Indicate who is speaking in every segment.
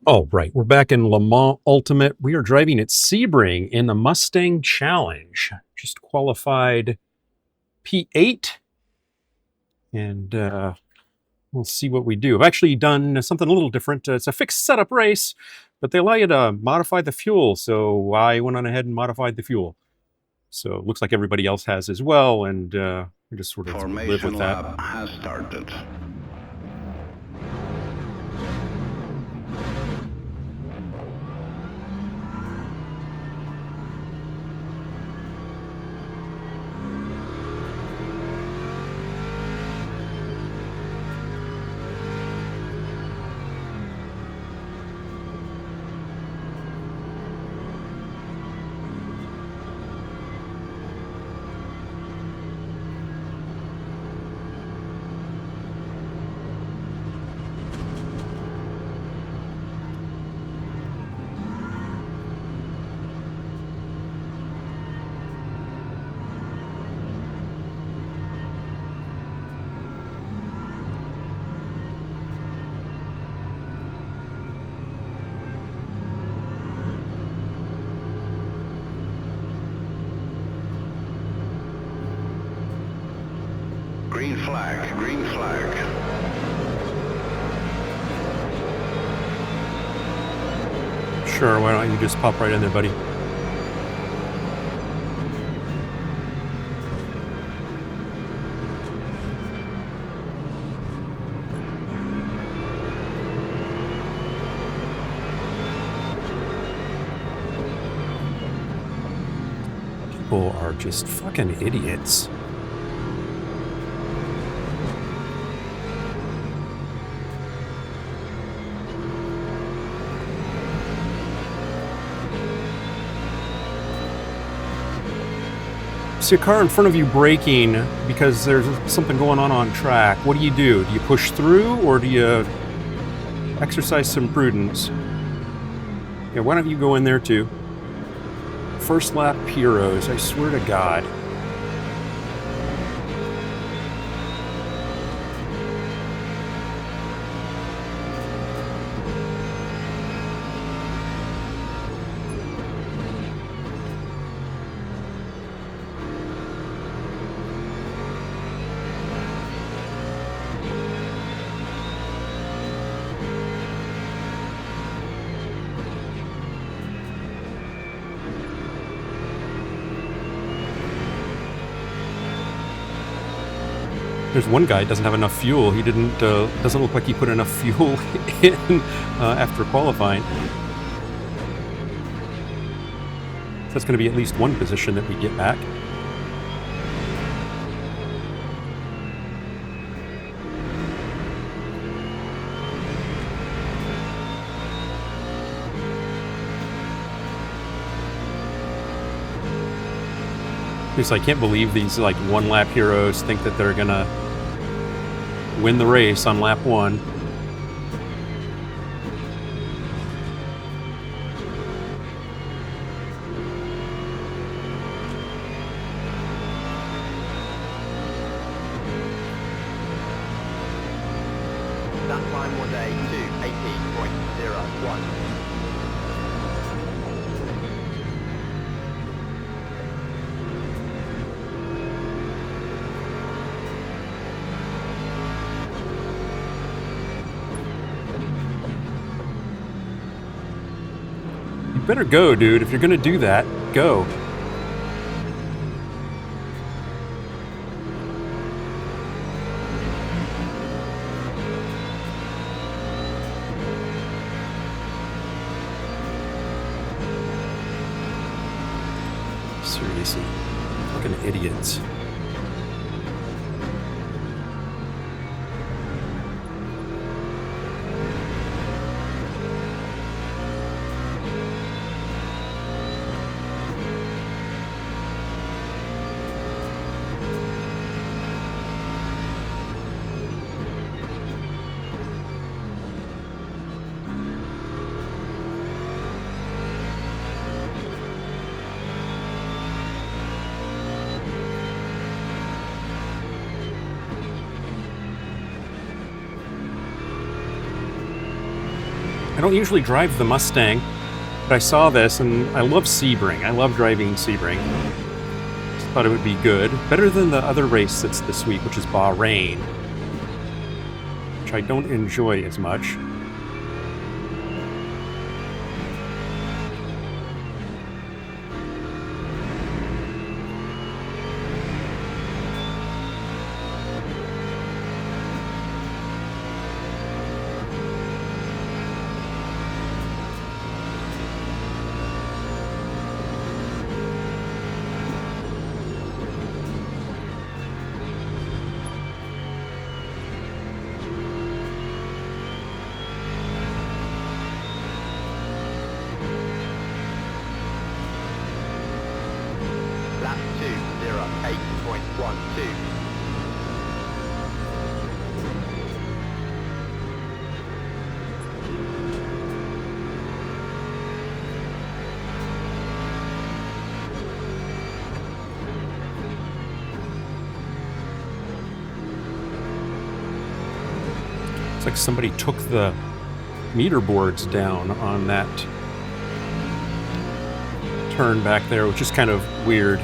Speaker 1: Oh, right. We're back in Le Mans Ultimate. We are driving at Sebring in the Mustang Challenge. Just qualified P8, and we'll see what we do. I've actually done something a little different. It's a fixed setup race, but they allow you to modify the fuel, so I went on ahead and modified the fuel. So it looks like everybody else has as well, and we just sort of live with that.
Speaker 2: Formation lap has started. Green flag, green flag.
Speaker 1: Sure, why don't you just pop right in there, buddy? People are just fucking idiots. See a car in front of you braking because there's something going on track. What do? Do you push through, or do you exercise some prudence? Yeah, why don't you go in there too? First lap heroes, I swear to God. There's one guy doesn't have enough fuel. He didn't. Doesn't look like he put enough fuel in after qualifying. So that's going to be at least one position that we get back. I can't believe these like one lap heroes think that they're gonna win the race on lap one.
Speaker 3: That time was a 2:18.01.
Speaker 1: You better go, dude. If you're gonna do that, go. Seriously, fucking idiots. I don't usually drive the Mustang, but I saw this and I love Sebring. I love driving Sebring. Just thought it would be good. Better than the other race that's this week, which is Bahrain, which I don't enjoy as much.
Speaker 3: Lap 208.12.
Speaker 1: It's like somebody took the meter boards down on that turn back there, which is kind of weird.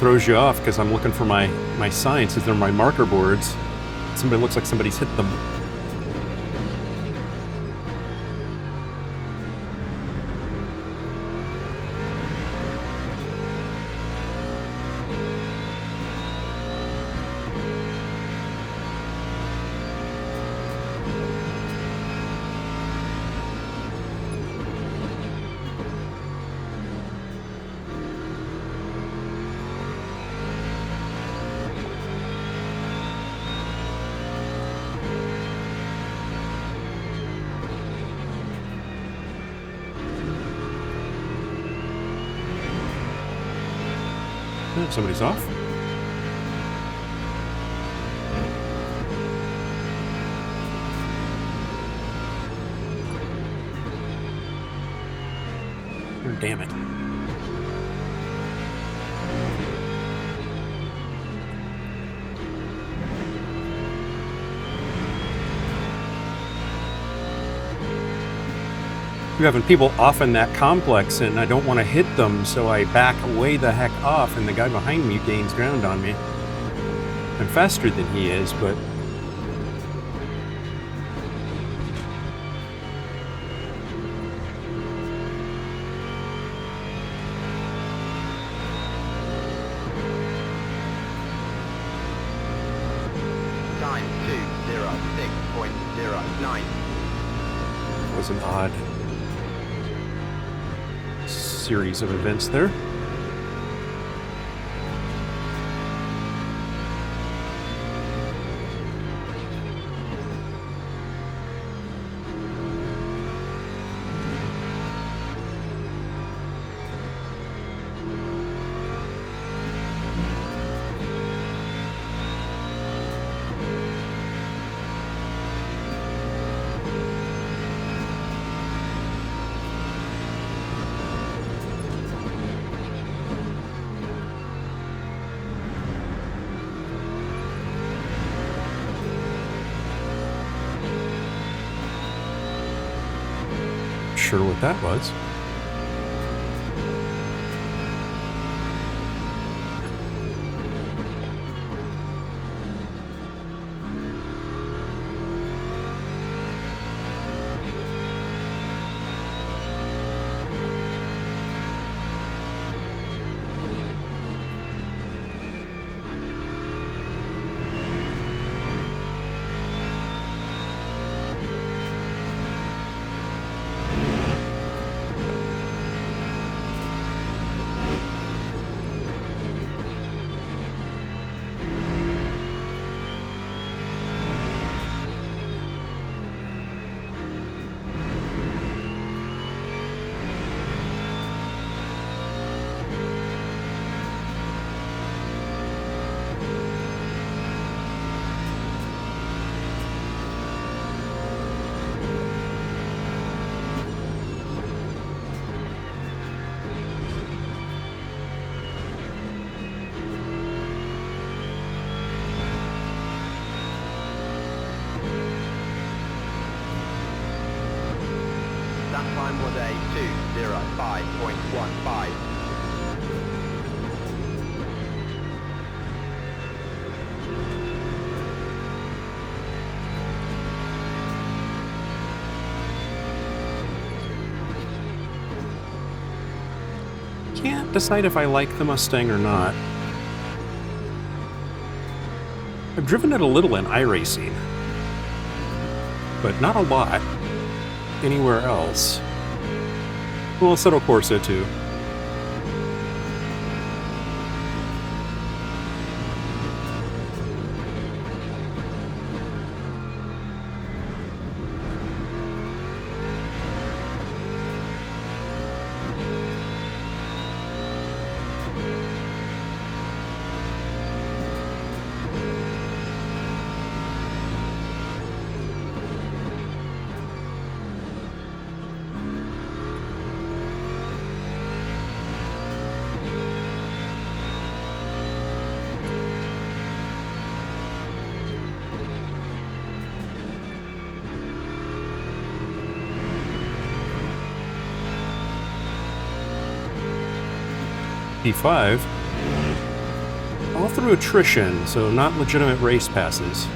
Speaker 1: Throws you off because I'm looking for my signs, because they're my marker boards. Somebody looks like somebody's hit them. Somebody's off. Oh, damn it. You're having people off in that complex, and I don't want to hit them, so I back way the heck off, and the guy behind me gains ground on me. I'm faster than he is, but...
Speaker 3: Time 206.09.
Speaker 1: It was an odd series of events there. Sure what that was.
Speaker 3: Time was a 2:05.15.
Speaker 1: Can't decide if I like the Mustang or not. I've driven it a little in iRacing, but not a lot anywhere else. Well, Assetto Corsa too. P5, all through attrition, so not legitimate race passes.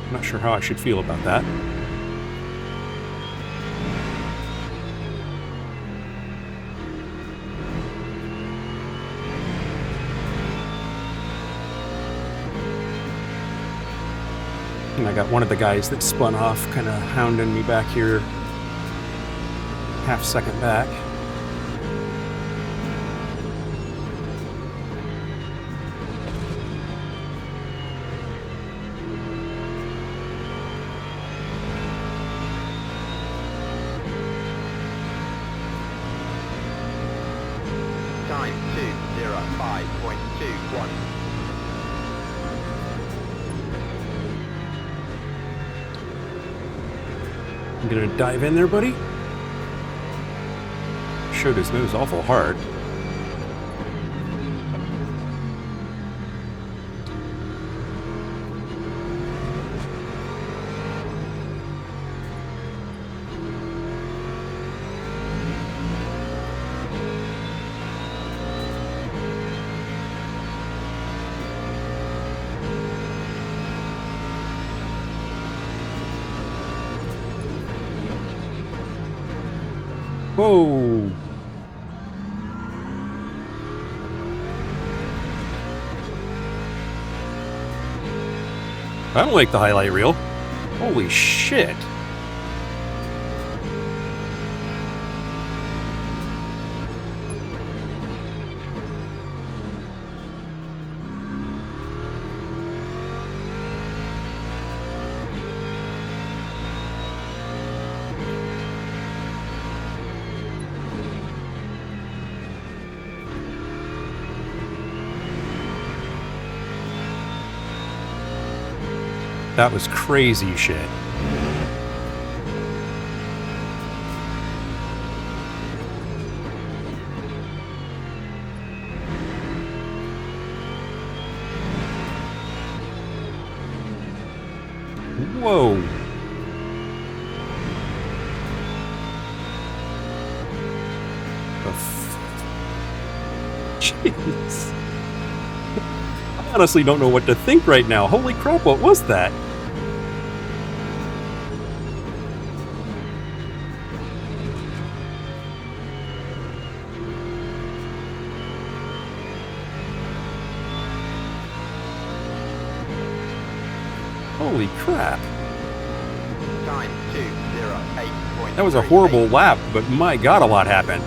Speaker 1: I'm not sure how I should feel about that. And I got one of the guys that spun off kind of hounding me back here, half second back.
Speaker 3: Time 2:05.21.
Speaker 1: I'm gonna dive in there, buddy. Showed his nose awful hard. Whoa! I don't like the highlight reel. Holy shit. That was crazy shit. Whoa. Jeez. I honestly don't know what to think right now. Holy crap, what was that? Holy crap.
Speaker 3: Time 2:08.38.
Speaker 1: That was a horrible lap, but my god, a lot happened.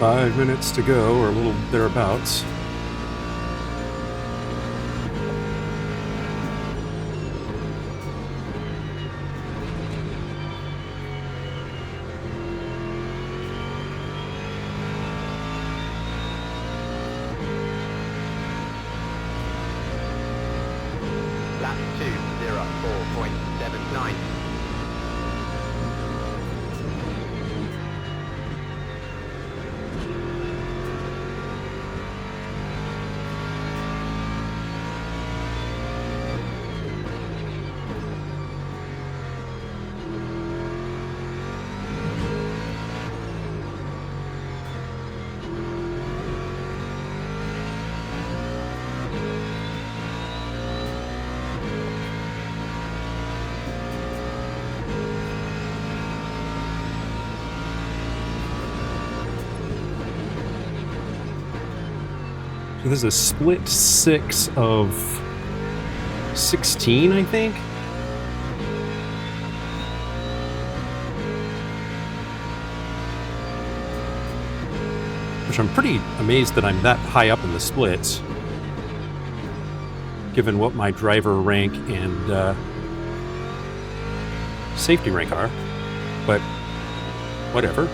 Speaker 1: 5 minutes to go, or a little thereabouts.
Speaker 3: Lap 204.79.
Speaker 1: So this is a split 6 of 16, I think. Which I'm pretty amazed that I'm that high up in the splits, given what my driver rank and safety rank are. But whatever.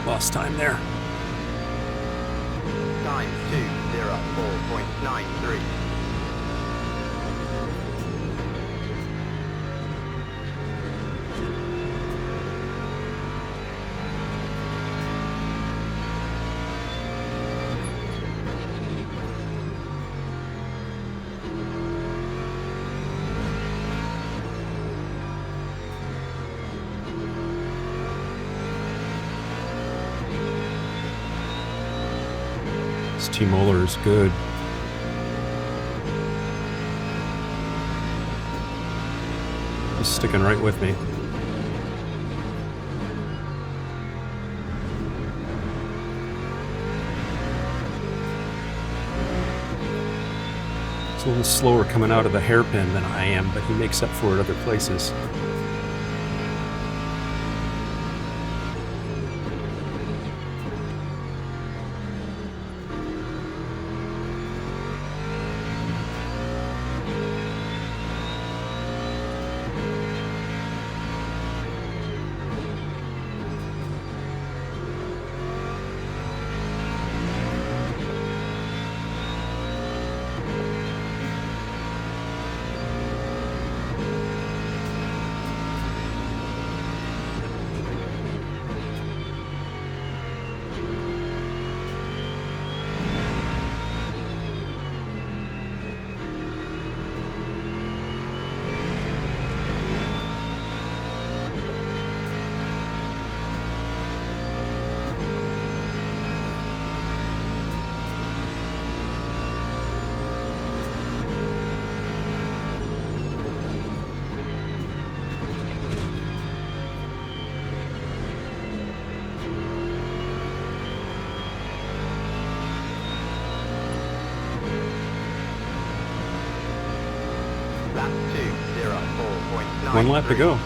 Speaker 1: Lost time there.
Speaker 3: Time 204.93.
Speaker 1: This T-molar is good. He's sticking right with me. He's a little slower coming out of the hairpin than I am, but he makes up for it other places.
Speaker 3: Lap 204.93.
Speaker 1: 1 lap to go.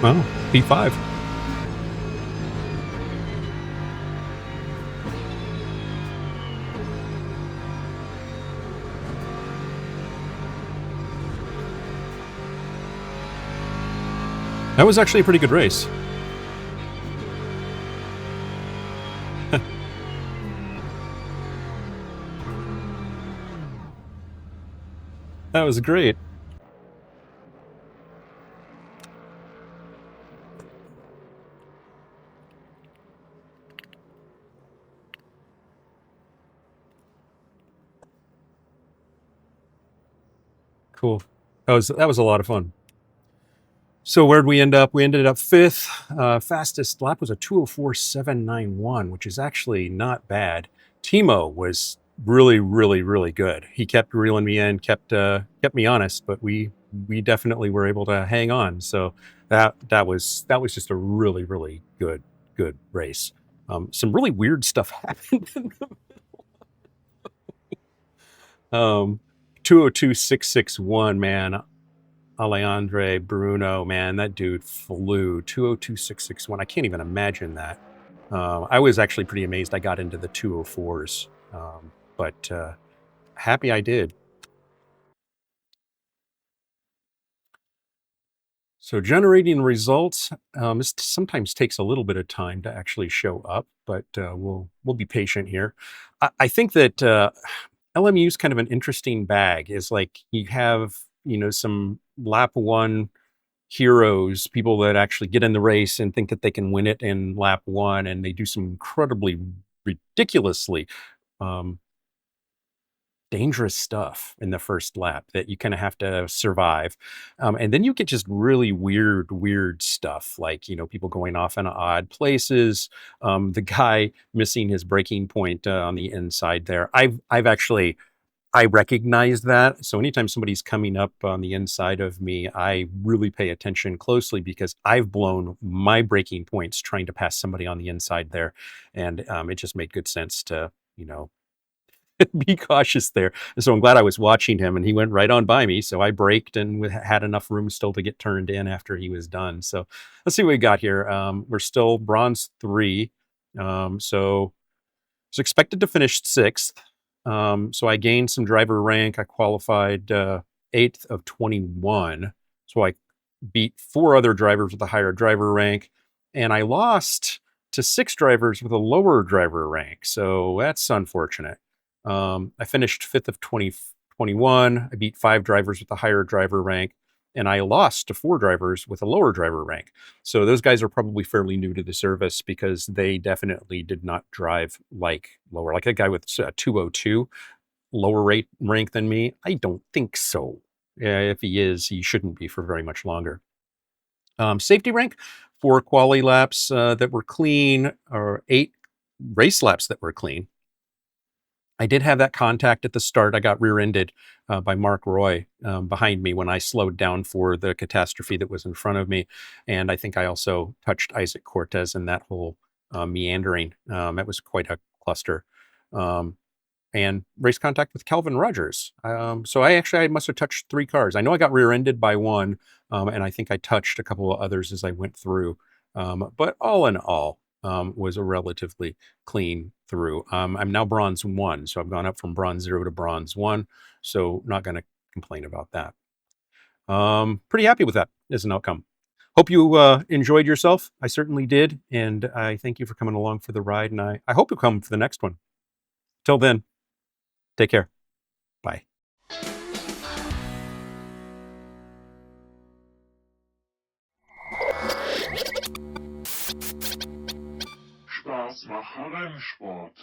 Speaker 1: Wow, P5. That was actually a pretty good race. That was great. Cool. That was a lot of fun. So where'd we end up? We ended up fifth. Fastest lap was a 2:04.791, which is actually not bad. Timo was really, really, really good. He kept reeling me in, kept me honest, but we definitely were able to hang on. So that was just a really, really good race. Some really weird stuff happened. 2:02.661, man. Alejandre Bruno, man, that dude flew 2:02.661. I can't even imagine that. I was actually pretty amazed I got into the 2:04s, but happy I did. So generating results, this sometimes takes a little bit of time to actually show up, but we'll be patient here. I think that LMU is kind of an interesting bag. Is like you have some lap one heroes, people that actually get in the race and think that they can win it in lap one, and they do some incredibly ridiculously um, dangerous stuff in the first lap that you kind of have to survive. And then you get just really weird stuff, like people going off in odd places, the guy missing his braking point on the inside there. I've actually I recognize that. So anytime somebody's coming up on the inside of me, I really pay attention closely because I've blown my braking points trying to pass somebody on the inside there. And it just made good sense to, be cautious there. And so I'm glad I was watching him, and he went right on by me. So I braked and had enough room still to get turned in after he was done. So let's see what we got here. We're still bronze 3. So was expected to finish 6th. So I gained some driver rank. I qualified 8th of 21. So I beat 4 other drivers with a higher driver rank. And I lost to 6 drivers with a lower driver rank. So that's unfortunate. I finished 5th of 2021. I beat 5 drivers with a higher driver rank. And I lost to 4 drivers with a lower driver rank. So those guys are probably fairly new to the service because they definitely did not drive like lower. Like a guy with a 202 lower rank than me, I don't think so. If he is, he shouldn't be for very much longer. Safety rank, 4 quali laps that were clean, or 8 race laps that were clean. I did have that contact at the start. I got rear-ended by Mark Roy behind me when I slowed down for the catastrophe that was in front of me. And I think I also touched Isaac Cortez in that whole meandering. That was quite a cluster. And race contact with Calvin Rogers. So I must have touched 3 cars. I know I got rear-ended by one, and I think I touched a couple of others as I went through. But all in all, was a relatively clean through. I'm now bronze 1, so I've gone up from bronze 0 to bronze 1, so not going to complain about that. Pretty happy with that as an outcome. Hope you enjoyed yourself. I certainly did, and I thank you for coming along for the ride, and I hope you'll come for the next one. Till then, take care. Bye.
Speaker 4: Spaß mache Rennsport.